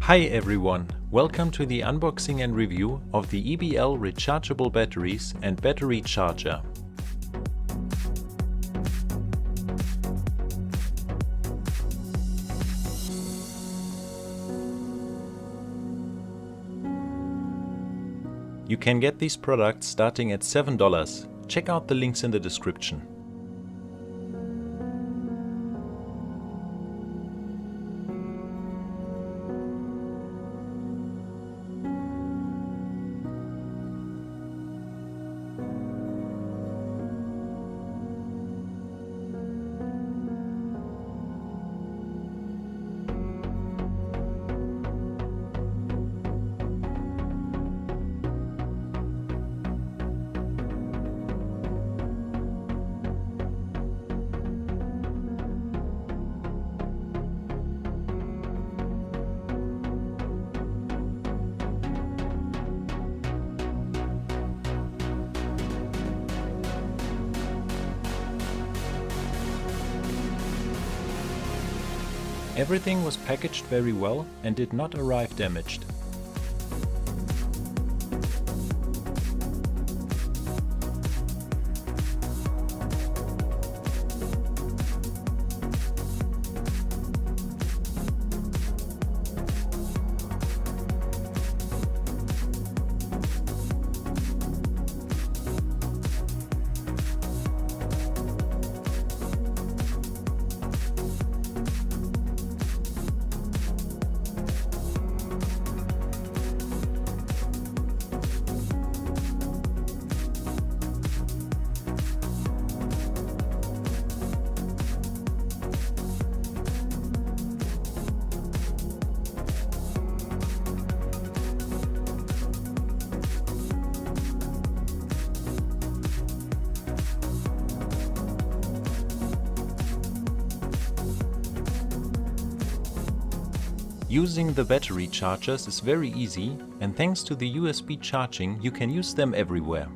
Hi everyone, welcome to the unboxing and review of the EBL Rechargeable batteries and battery charger. You can get these products starting at $7. Check out the links in the description. Everything was packaged very well and did not arrive damaged. Using the battery chargers is very easy, and thanks to the USB charging you can use them everywhere.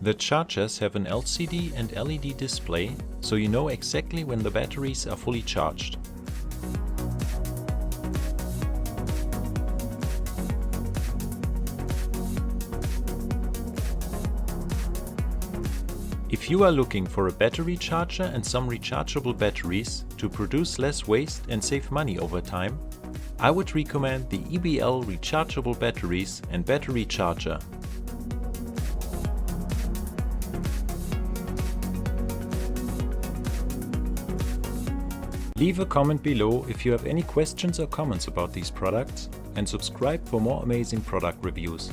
The chargers have an LCD and LED display, so you know exactly when the batteries are fully charged. If you are looking for a battery charger and some rechargeable batteries to produce less waste and save money over time, I would recommend the EBL Rechargeable batteries and battery charger. Leave a comment below if you have any questions or comments about these products, and subscribe for more amazing product reviews.